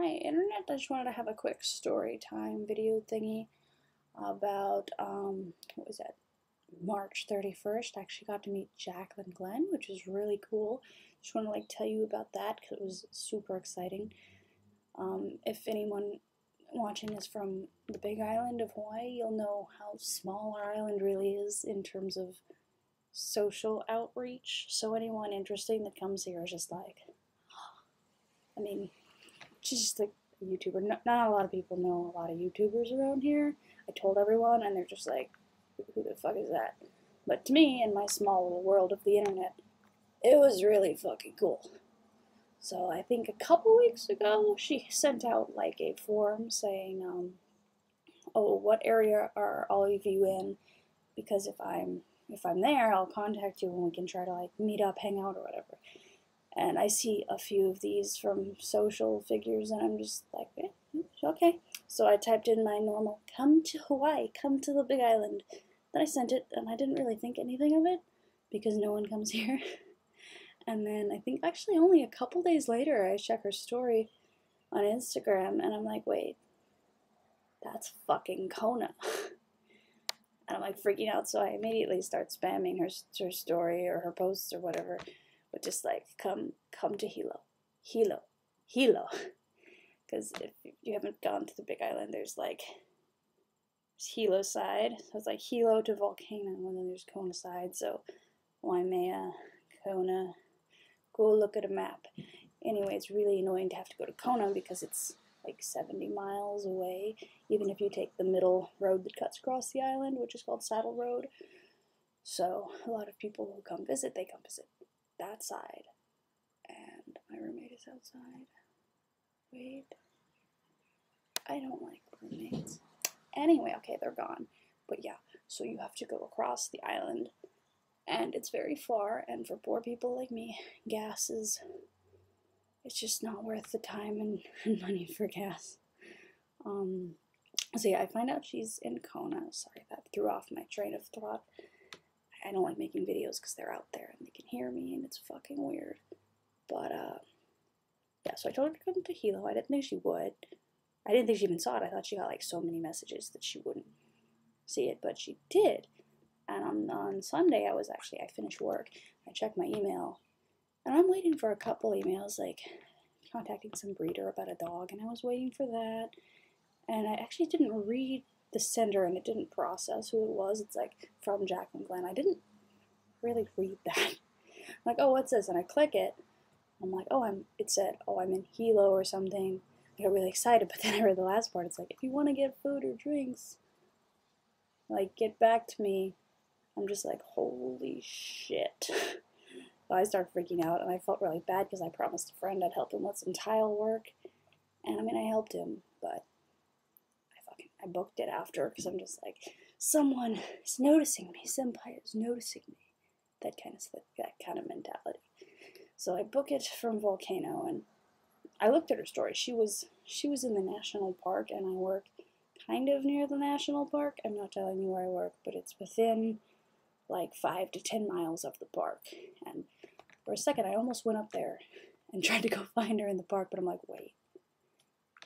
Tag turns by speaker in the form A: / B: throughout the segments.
A: Hi, Internet. I just wanted to have a quick story time video thingy about, what was that, March 31st. I actually got to meet Jaclyn Glenn, which was really cool. Just want to tell you about that because it was super exciting. If anyone watching is from the big island of Hawaii, you'll know how small our island really is in terms of social outreach. So anyone interesting that comes here is just like, I mean, she's just like a YouTuber. Not a lot of people know a lot of YouTubers around here. I told everyone, and they're just like, who the fuck is that? But to me, in my small little world of the internet, it was really fucking cool. So I think a couple weeks ago, she sent out like a form saying, oh, what area are all of you in? Because if I'm there, I'll contact you and we can try to like meet up, hang out, or whatever. And I see a few of these from social figures, and I'm just like, yeah, okay. So I typed in my normal, come to Hawaii, come to the big island. Then I sent it, and I didn't really think anything of it, because no one comes here. And then I think actually only a couple days later, I check her story on Instagram, and I'm like, wait, that's fucking Kona. And I'm like freaking out, so I immediately start spamming her story or her posts or whatever. But just like, come to Hilo. Because if you haven't gone to the big island, there's like Hilo side. So it's like Hilo to Volcano, and then there's Kona side. So Waimea, Kona, go look at a map. Anyway, it's really annoying to have to go to Kona because it's like 70 miles away, even if you take the middle road that cuts across the island, which is called Saddle Road. So a lot of people who come visit, they come visit that side. And my roommate is outside. Wait. I don't like roommates. Anyway, okay, they're gone. But yeah, so you have to go across the island. And it's very far, and for poor people like me, gas is, it's just not worth the time and money for gas. So yeah, I find out she's in Kona. Sorry, that threw off my train of thought. I don't like making videos because they're out there and they can hear me and it's fucking weird. But, yeah, so I told her to come to Hilo. I didn't think she would. I didn't think she even saw it. I thought she got like so many messages that she wouldn't see it, but she did. And on Sunday, I finished work. I checked my email, and I'm waiting for a couple emails, like contacting some breeder about a dog, and I was waiting for that. And I actually didn't read the sender, and it didn't process who it was. It's like from Jaclyn Glenn. I didn't really read that. I'm like, oh, what's this? And I click it. I'm like, oh, it said, oh, I'm in Hilo or something. I got really excited, but then I read the last part. It's like, if you want to get food or drinks, like, get back to me. I'm just like, holy shit. So I started freaking out, and I felt really bad because I promised a friend I'd help him with some tile work. And I mean, I helped him, but I booked it after because I'm just like, someone is noticing me. Senpai is noticing me. That kind of mentality. So I book it from Volcano, and I looked at her story. She was in the national park, and I work kind of near the national park. I'm not telling you where I work, but it's within like 5 to 10 miles of the park. And for a second, I almost went up there and tried to go find her in the park, but I'm like, wait,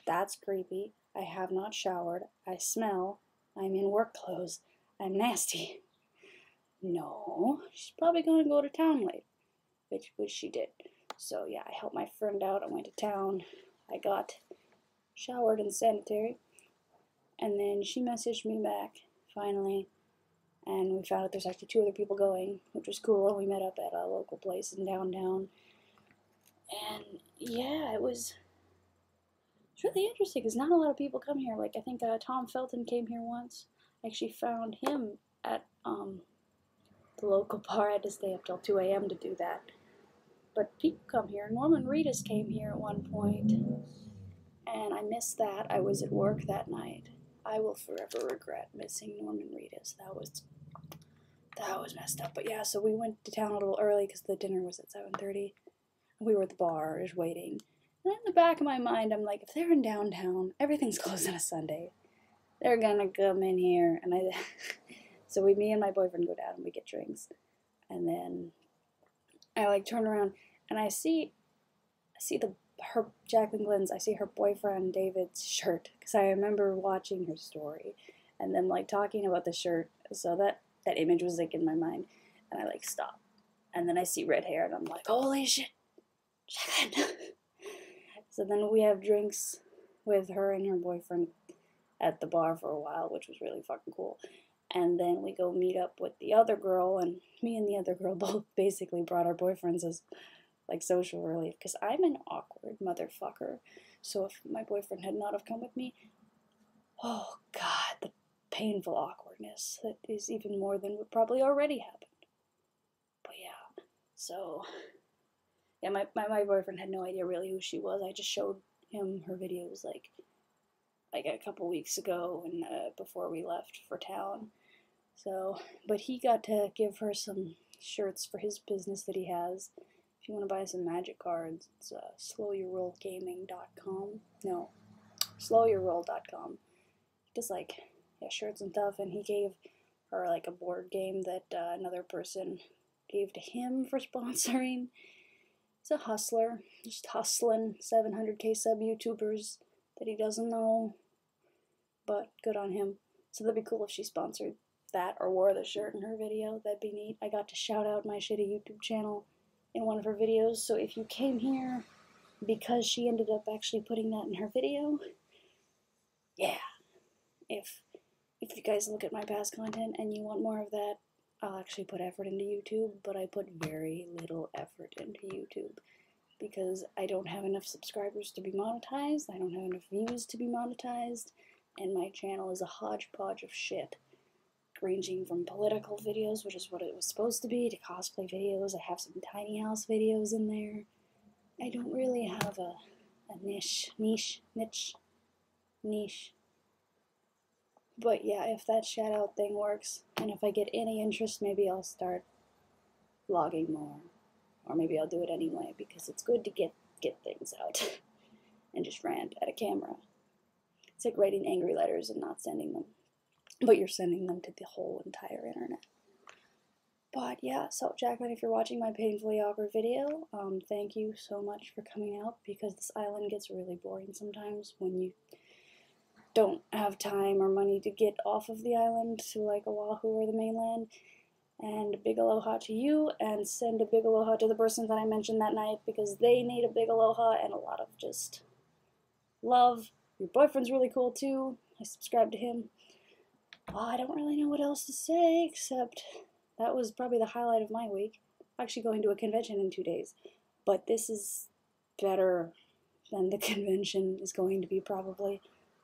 A: that's creepy. I have not showered. I smell. I'm in work clothes. I'm nasty. No, she's probably going to go to town late, which she did. So yeah, I helped my friend out. I went to town. I got showered and sanitary. And then she messaged me back, finally. And we found out there's actually 2 other people going, which was cool. We met up at a local place in downtown. And yeah, it was really interesting because not a lot of people come here. Like, I think Tom Felton came here once. I actually found him at the local bar. I had to stay up till 2 a.m. to do that. But people come here. Norman Reedus came here at one point, and I missed that. I was at work that night. I will forever regret missing Norman Reedus. That was messed up. But yeah, so we went to town a little early because the dinner was at 7:30. We were at the bar, just waiting. And in the back of my mind, I'm like, if they're in downtown, everything's closed on a Sunday. They're gonna come in here, and so me and my boyfriend go down and we get drinks, and then I like turn around and I see Jaclyn Glenn's, I see her boyfriend David's shirt, because I remember watching her story and then like talking about the shirt, so that image was like in my mind, and I like stop, and then I see red hair and I'm like, holy shit, Jaclyn. So then we have drinks with her and her boyfriend at the bar for a while, which was really fucking cool. And then we go meet up with the other girl, and me and the other girl both basically brought our boyfriends as like social relief, because I'm an awkward motherfucker. So if my boyfriend had not have come with me, oh god, the painful awkwardness that is even more than what probably already happened. But yeah, so yeah, my boyfriend had no idea really who she was. I just showed him her videos like a couple weeks ago, and before we left for town. So, but he got to give her some shirts for his business that he has. If you want to buy some magic cards, it's slowyourrollgaming.com. No, slowyourroll.com. Just like, yeah, shirts and stuff. And he gave her like a board game that another person gave to him for sponsoring. He's a hustler, just hustling 700k sub YouTubers that he doesn't know, but good on him. So that'd be cool if she sponsored that or wore the shirt in her video. That'd be neat. I got to shout out my shitty YouTube channel in one of her videos, so if you came here because she ended up actually putting that in her video, yeah. If you guys look at my past content and you want more of that, I'll actually put effort into YouTube, but I put very little effort into YouTube because I don't have enough subscribers to be monetized, I don't have enough views to be monetized, and my channel is a hodgepodge of shit, ranging from political videos, which is what it was supposed to be, to cosplay videos. I have some tiny house videos in there. I don't really have a niche. But yeah, if that shout out thing works, and if I get any interest, maybe I'll start vlogging more. Or maybe I'll do it anyway, because it's good to get things out and just rant at a camera. It's like writing angry letters and not sending them, but you're sending them to the whole entire internet. But yeah, so Jaclyn, if you're watching my painfully awkward video, thank you so much for coming out, because this island gets really boring sometimes when you don't have time or money to get off of the island to like Oahu or the mainland. And a big aloha to you, and send a big aloha to the person that I mentioned that night, because they need a big aloha and a lot of just love. Your boyfriend's really cool too. I subscribe to him. I don't really know what else to say, except that was probably the highlight of my week. I'm actually going to a convention in 2 days, but this is better than the convention is going to be probably.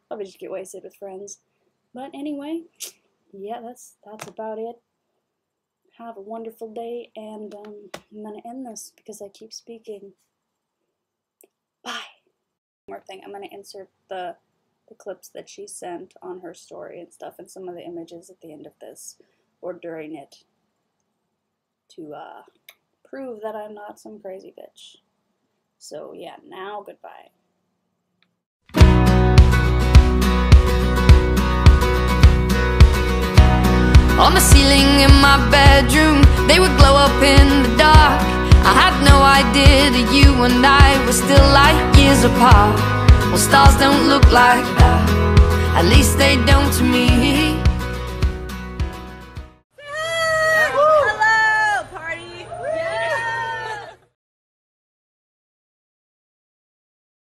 A: I'll just get wasted with friends. But anyway, yeah, that's about it. Have a wonderful day, and I'm going to end this because I keep speaking. Bye! One more thing, I'm going to insert the clips that she sent on her story and stuff, and some of the images at the end of this, or during it, to prove that I'm not some crazy bitch. So yeah, now goodbye.
B: On the ceiling in my bedroom, they would glow up in the dark. I had no idea that you and I were still light years apart. Well, stars don't look like that, at least they don't to me.